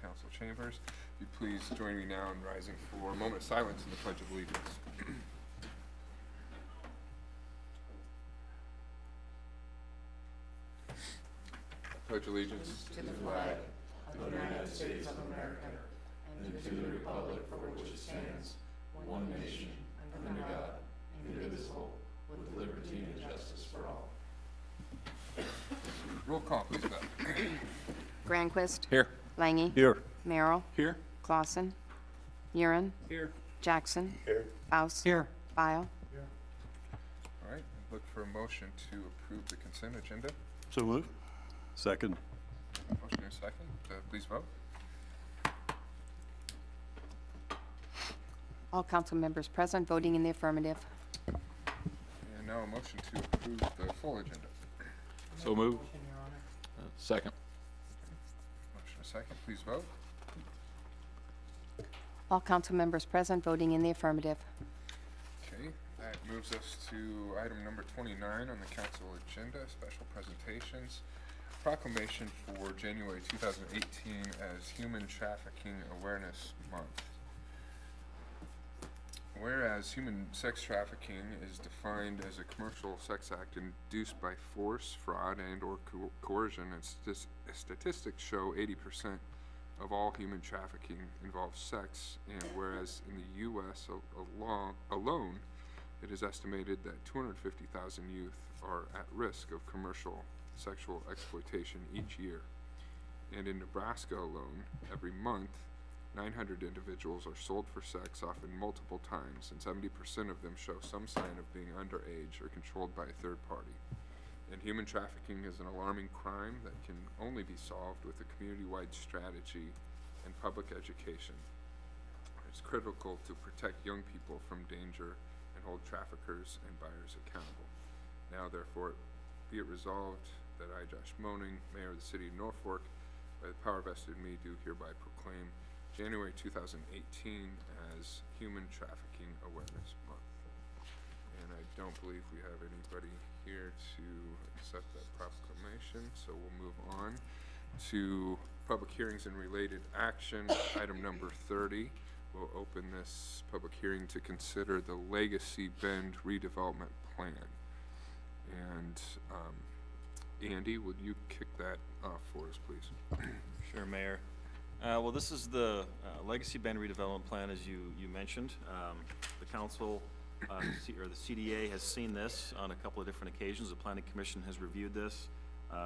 council chambers. If you please join me now in rising for a moment of silence in the Pledge of Allegiance. I pledge allegiance to the flag of the United States of America and to the republic for which it stands, one nation, under God, indivisible, with liberty and justice for all. Roll call, please, Beth. Granquist. Here. Lange. Here. Merrill. Here. Clausen. Uren. Here. Jackson. Here. Faust. Here. File. All right, look for a motion to approve the consent agenda. So move. Second. Motion and second. Please vote. All council members present voting in the affirmative. And now a motion to approve the full agenda. So move. Second. Motion and second. Please vote. All council members present voting in the affirmative. Okay, that moves us to item number 29 on the council agenda, special presentations. Proclamation for January 2018 as Human Trafficking Awareness Month. Whereas human sex trafficking is defined as a commercial sex act induced by force, fraud, and or coercion, and statistics show 80% of all human trafficking involves sex, and whereas in the U.S. alone, it is estimated that 250,000 youth are at risk of commercial sexual exploitation each year. And in Nebraska alone, every month, 900 individuals are sold for sex, often multiple times, and 70% of them show some sign of being underage or controlled by a third party. And human trafficking is an alarming crime that can only be solved with a community-wide strategy and public education. It's critical to protect young people from danger and hold traffickers and buyers accountable. Now, therefore, be it resolved that I, Josh Moning, Mayor of the City of Norfolk, by the power vested in me, do hereby proclaim January 2018 as Human Trafficking Awareness Month. And I don't believe we have anybody here to accept that proclamation, so we'll move on to public hearings and related action. Item number 30. We'll open this public hearing to consider the Legacy Bend redevelopment plan. And Andy, would you kick that off for us, please? Sure, Mayor. Well, this is the Legacy Bend redevelopment plan, as you mentioned. The council, or the CDA, has seen this on a couple of different occasions. The Planning Commission has reviewed this.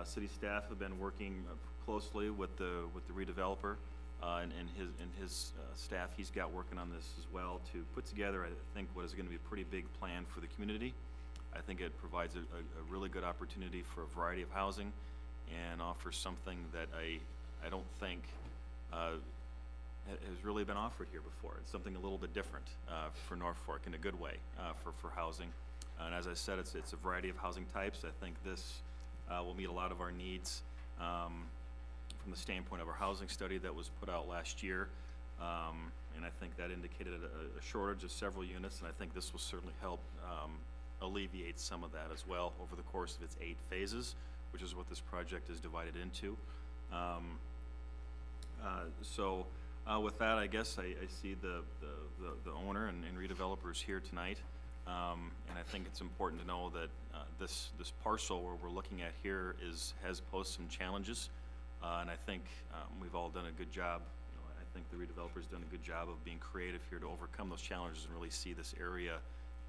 City staff have been working closely with the redeveloper and his staff. He's got working on this as well to put together, I think, what is going to be a pretty big plan for the community. I think it provides a really good opportunity for a variety of housing and offers something that I don't think has really been offered here before. It's something a little bit different for Norfolk in a good way for housing. And as I said, it's a variety of housing types. I think this will meet a lot of our needs from the standpoint of our housing study that was put out last year. And I think that indicated a shortage of several units, and I think this will certainly help alleviate some of that as well over the course of its 8 phases, which is what this project is divided into. With that, I guess I see the owner and redevelopers here tonight, and I think it's important to know that this parcel where we're looking at here has posed some challenges, and I think we've all done a good job. I think the redeveloper's done a good job of being creative here to overcome those challenges and really see this area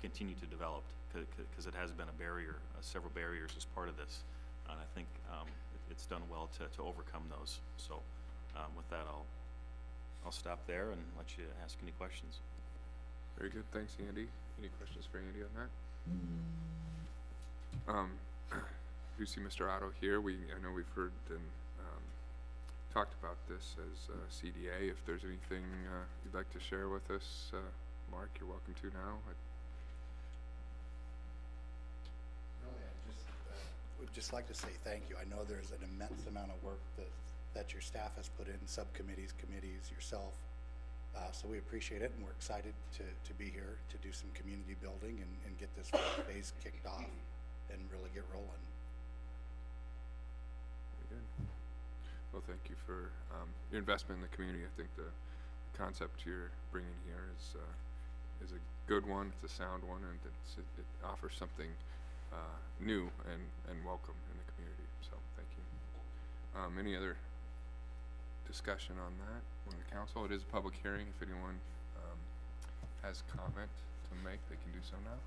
continue to develop, because it has been a barrier, several barriers as part of this, and I think it's done well to overcome those. So with that, I'll stop there and let you ask any questions. Very good, thanks, Andy. Any questions for Andy on that? Do you see Mr. Otto here? I know we've heard and talked about this as CDA. If there's anything you'd like to share with us, Mark, you're welcome to now. Would just like to say thank you. I know there's an immense amount of work that your staff has put in, subcommittees, committees, yourself. So we appreciate it, and we're excited to be here to do some community building and get this phase kicked off and really get rolling. Very good. Well, thank you for your investment in the community. I think the concept you're bringing here is a good one. It's a sound one, and it offers something new and welcome in the community. So thank you. Any other discussion on that from the council? It is a public hearing. If anyone has comment to make, they can do so now.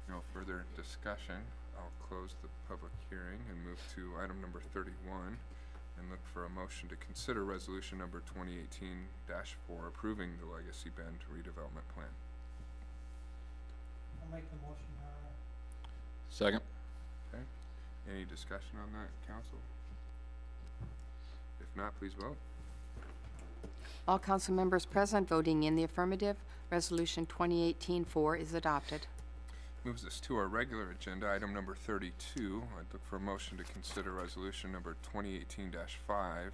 No further discussion. I'll close the public hearing and move to item number 31 and look for a motion to consider resolution number 2018-4 approving the Legacy Bend redevelopment plan. I'll make the motion, Your Honor. Second. Okay. Any discussion on that, council? If not, please vote. All council members present voting in the affirmative, Resolution 2018-4 is adopted. Moves us to our regular agenda, item number 32. I'd look for a motion to consider resolution number 2018-5,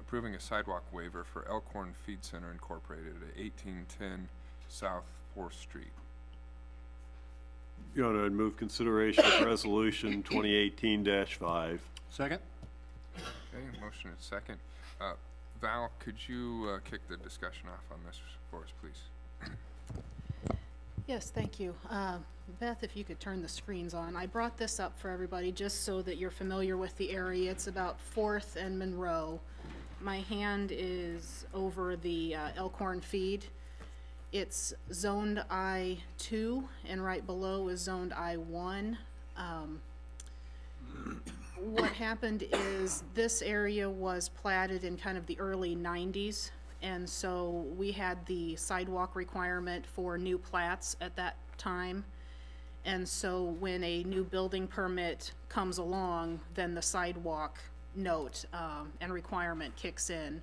approving a sidewalk waiver for Elkhorn Feed Center Incorporated at 1810 South 4th Street. Your Honor, I'd move consideration of resolution 2018-5. Second. Okay, motion and second. Val, could you kick the discussion off on this for us, please? Yes, thank you. Beth, if you could turn the screens on. I brought this up for everybody just so that you're familiar with the area. It's about 4th and Monroe. My hand is over the Elkhorn feed. It's zoned I-2, and right below is zoned I-1. What happened is this area was platted in kind of the early 90s, and so we had the sidewalk requirement for new plats at that time. And so when a new building permit comes along, then the sidewalk note and requirement kicks in.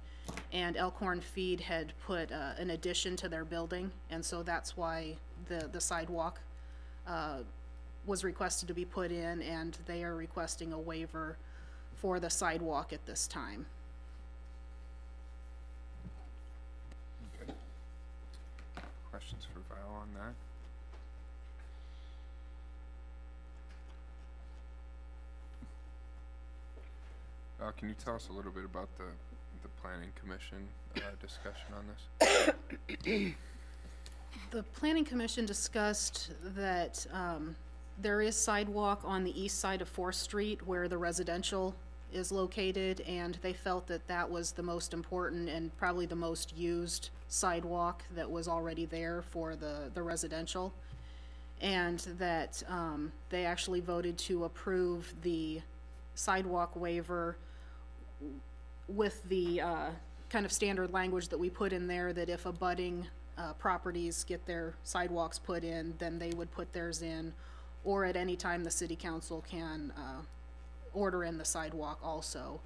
And Elkhorn Feed had put an addition to their building, and so that's why the sidewalk was requested to be put in, and they are requesting a waiver for the sidewalk at this time. Okay. Questions for Val on that? Can you tell us a little bit about the Planning Commission discussion on this? The Planning Commission discussed that there is sidewalk on the east side of 4th Street where the residential is located, and they felt that that was the most important and probably the most used sidewalk that was already there for the residential, and that they actually voted to approve the sidewalk waiver with the kind of standard language that we put in there, that if abutting properties get their sidewalks put in, then they would put theirs in, or at any time the city council can order in the sidewalk also.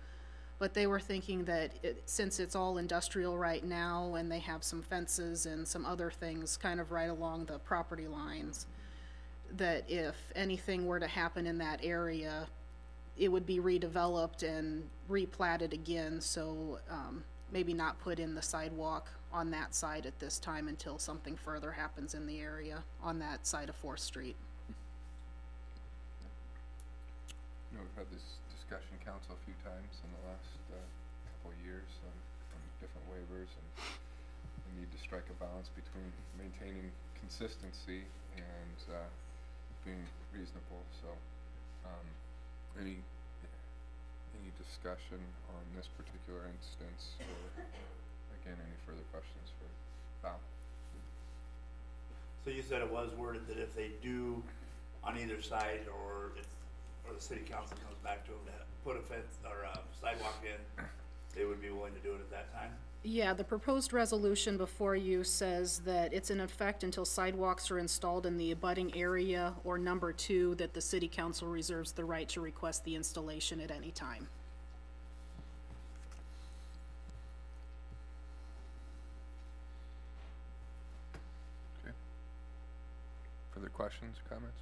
But they were thinking that since it's all industrial right now and they have some fences and some other things kind of right along the property lines, that if anything were to happen in that area, it would be redeveloped and replatted again, so maybe not put in the sidewalk on that side at this time until something further happens in the area on that side of 4th Street. You know, we've had this discussion, council, a few times in the last couple of years on different waivers, and we need to strike a balance between maintaining consistency and being reasonable. So any discussion on this particular instance, or again, any further questions for Val? So you said it was worded that if they do on either side, or the city council comes back to them to put a fence or a sidewalk in, they would be willing to do it at that time? Yeah, the proposed resolution before you says that it's in effect until sidewalks are installed in the abutting area, or number 2, that the city council reserves the right to request the installation at any time. Okay. Further questions, comments?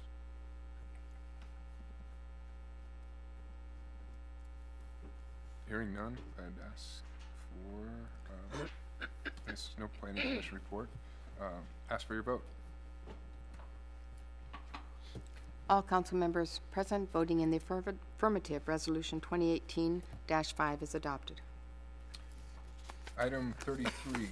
Hearing none, I'd ask for, there's no planning commission report. Ask for your vote. All council members present voting in the affirmative, Resolution 2018-5 is adopted. Item 33,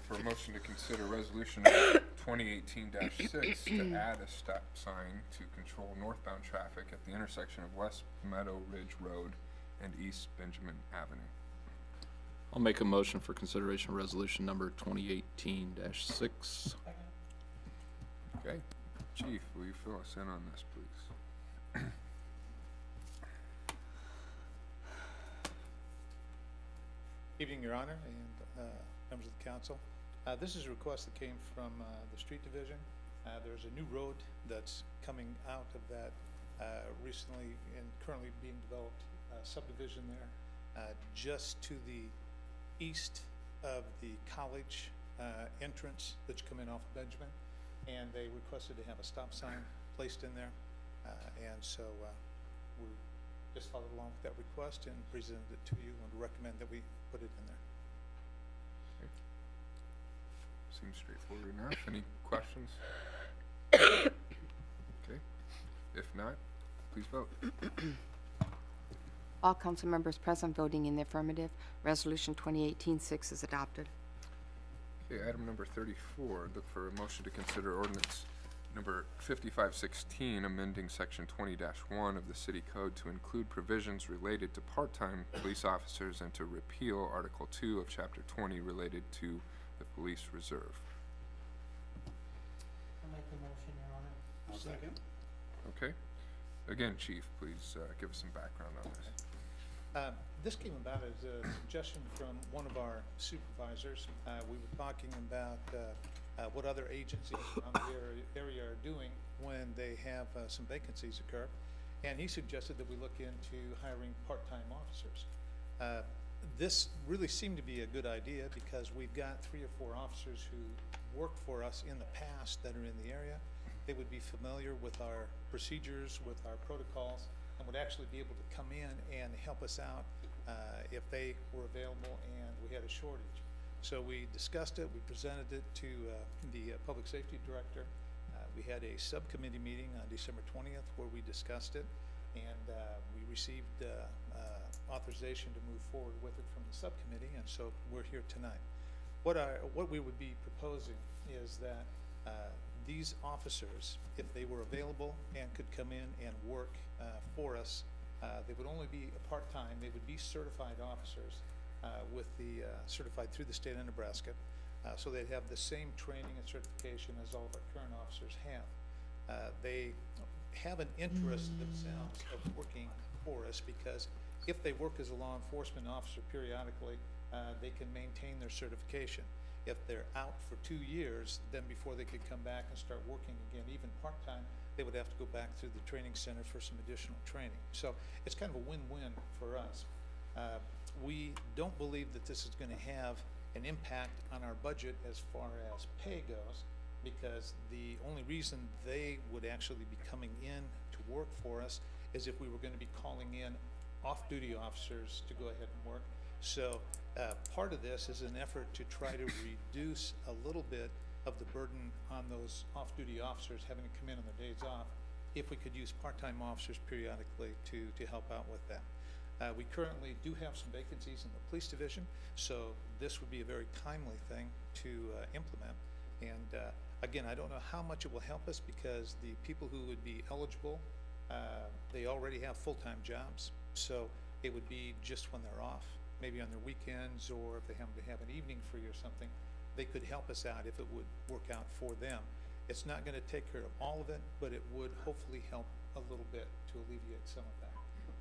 for a motion to consider resolution 2018-6 to add a stop sign to control northbound traffic at the intersection of West Meadow Ridge Road and East Benjamin Avenue. I'll make a motion for consideration of resolution number 2018-6. Okay, Chief, will you fill us in on this, please? Evening, Your Honor, and members of the council. This is a request that came from the Street Division. There's a new road that's coming out of that recently and currently being developed subdivision there, just to the east of the college entrance that you come in off of Benjamin, and they requested to have a stop sign placed in there, and so we just followed along with that request and presented it to you and recommend that we put it in there. Okay. Seems straightforward enough. Any questions? Okay. If not, please vote. All council members present voting in the affirmative, Resolution 2018-6 is adopted. Okay, item number 34, look for a motion to consider ordinance number 5516, amending section 20-1 of the city code to include provisions related to part-time police officers and to repeal Article 2 of Chapter 20 related to the police reserve. I'll make the motion, Your Honor. I'll second. Okay. Again, Chief, please give us some background on this. This came about as a suggestion from one of our supervisors. We were talking about what other agencies around the area are doing when they have some vacancies occur. And he suggested that we look into hiring part-time officers. This really seemed to be a good idea because we've got 3 or 4 officers who worked for us in the past that are in the area. They would be familiar with our procedures, with our protocols, and would actually be able to come in and help us out if they were available and we had a shortage. So we discussed it, we presented it to the Public Safety Director. We had a subcommittee meeting on December 20th where we discussed it, and we received authorization to move forward with it from the subcommittee, and so we're here tonight. What we would be proposing is that these officers, if they were available and could come in and work for us, they would only be a part-time. They would be certified officers with the certified through the state of Nebraska, so they'd have the same training and certification as all of our current officers have. They have an interest themselves of working for us because if they work as a law enforcement officer periodically, they can maintain their certification. If they're out for 2 years, then before they could come back and start working again, even part-time, they would have to go back through the training center for some additional training. So it's kind of a win-win for us. We don't believe that this is going to have an impact on our budget as far as pay goes, because the only reason they would actually be coming in to work for us is if we were going to be calling in off-duty officers to go ahead and work. So part of this is an effort to try to reduce a little bit of the burden on those off-duty officers having to come in on their days off, if we could use part-time officers periodically to help out with that. We currently do have some vacancies in the police division, so this would be a very timely thing to implement. And again, I don't know how much it will help us because the people who would be eligible, they already have full-time jobs, so it would be just when they're off, maybe on their weekends, or if they happen to have an evening free or something, they could help us out if it would work out for them. It's not going to take care of all of it, but it would hopefully help a little bit to alleviate some of that.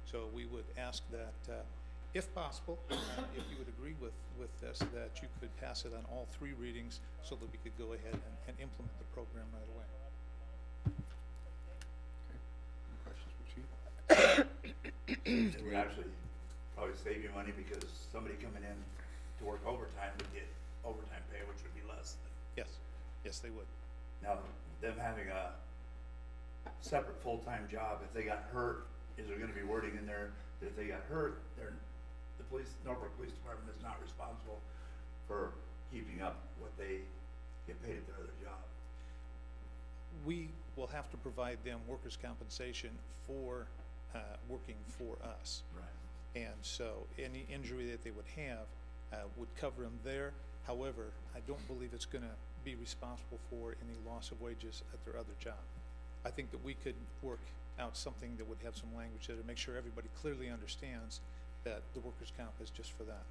So we would ask that, if possible, if you would agree with this, that you could pass it on all 3 readings so that we could go ahead and implement the program right away. Okay. Any questions for Chief? It would actually probably save you money because somebody coming in to work overtime would get overtime pay, which would be less. Yes, they would. Now, them having a separate full-time job, if they got hurt, is there gonna be wording in there that if they got hurt, the Norfolk Police Department is not responsible for keeping up what they get paid at their other job? we'll have to provide them workers' compensation for working for us. Right. And so any injury that they would have would cover them there. However, I don't believe it's going to be responsible for any loss of wages at their other job. I think that we could work out something that would have some language there to make sure everybody clearly understands that the workers' comp is just for that.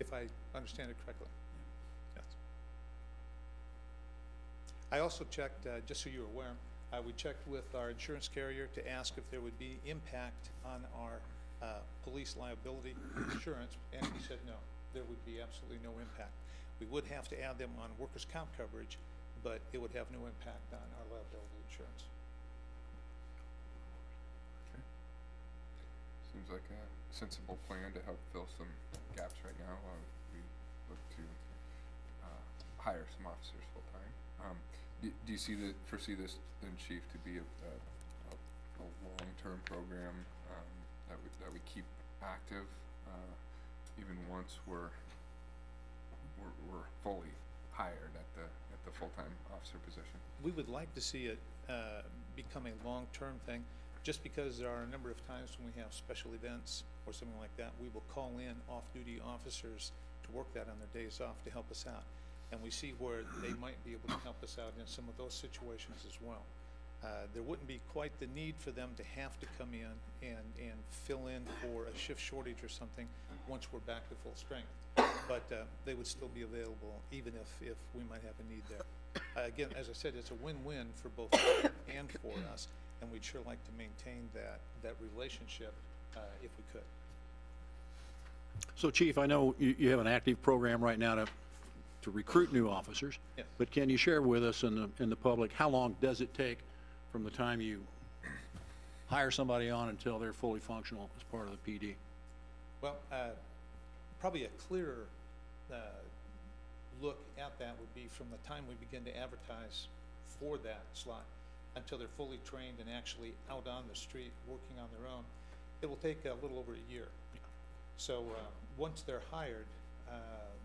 If I understand it correctly. Yes. I also checked, just so you're aware, we checked with our insurance carrier to ask if there would be impact on our police liability insurance, and he said no, there would be absolutely no impact. We would have to add them on workers' comp coverage, but it would have no impact on our liability insurance. Okay. Seems like a sensible plan to help fill some gaps right now while we look to hire some officers full-time. Do you foresee this then, Chief, to be a long-term program that we keep active even once we're fully hired at the full-time officer position? We would like to see it become a long-term thing, just because there are a number of times when we have special events or something like that, we will call in off-duty officers to work that on their days off to help us out. And we see where they might be able to help us out in some of those situations as well. There wouldn't be quite the need for them to have to come in and fill in for a shift shortage or something once we're back to full strength. But they would still be available even if we might have a need there. Again, as I said, it's a win-win for both them and for us, and we'd sure like to maintain that relationship if we could. So, Chief, I know you have an active program right now to recruit new officers. Yes. But can you share with us and the public, how long does it take from the time you hire somebody on until they're fully functional as part of the PD? Well, probably a clearer look at that would be from the time we begin to advertise for that slot until they're fully trained and actually out on the street working on their own. It will take a little over a year. So once they're hired,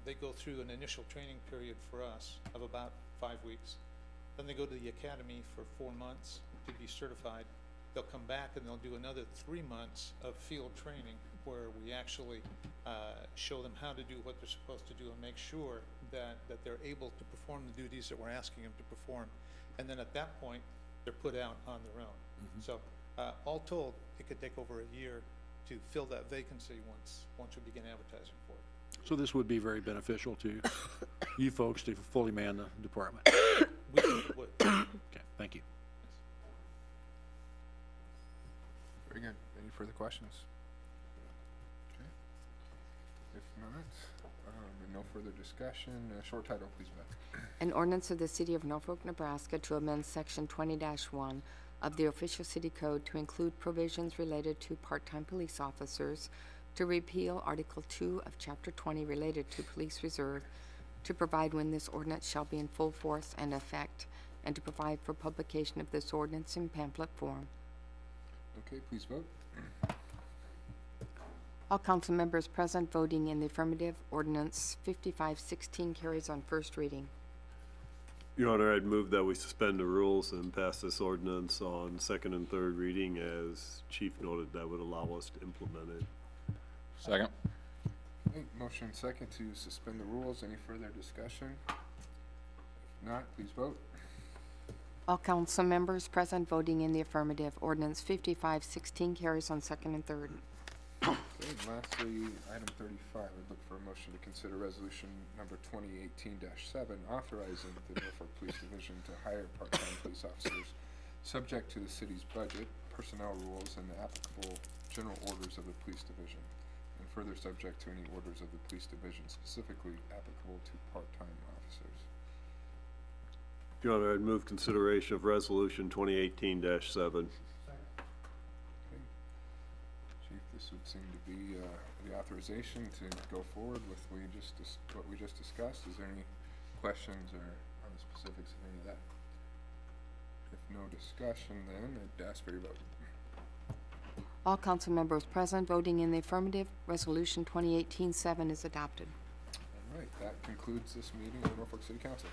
they go through an initial training period for us of about 5 weeks. Then they go to the academy for 4 months to be certified. They'll come back and they'll do another 3 months of field training where we actually show them how to do what they're supposed to do and make sure that they're able to perform the duties that we're asking them to perform. And then at that point, they're put out on their own. Mm-hmm. So all told, it could take over a year to fill that vacancy once we begin advertising for it. So this would be very beneficial to you folks to fully man the department. We think it would. Okay, thank you. Very good. Any further questions? Okay. If not, and no further discussion, short title, please, Beth. An ordinance of the City of Norfolk, Nebraska to amend Section 20-1 of the Official City Code to include provisions related to part-time police officers, to repeal Article 2 of Chapter 20 related to police reserve, to provide when this ordinance shall be in full force and effect, and to provide for publication of this ordinance in pamphlet form. Okay, please vote. All council members present voting in the affirmative. Ordinance 5516 carries on first reading. Your Honor, I'd move that we suspend the rules and pass this ordinance on second and third reading. As Chief noted, that would allow us to implement it. Second. Okay, motion second to suspend the rules. Any further discussion? If not, please vote. All council members present voting in the affirmative. Ordinance 5516 carries on second and third. Okay, and lastly, item 35, I'd look for a motion to consider resolution number 2018-7, authorizing the Norfolk Police Division to hire part-time police officers subject to the city's budget, personnel rules, and the applicable general orders of the police division, and further subject to any orders of the police division specifically applicable to part-time officers. Your Honor, I'd move consideration of resolution 2018-7. Chief, this would seem to be the authorization to go forward with what we just discussed. Is there any questions or on the specifics of any of that? If no discussion, then I'd ask for your vote. All council members present voting in the affirmative. Resolution 2018-7 is adopted. All right, that concludes this meeting of the Norfolk City Council.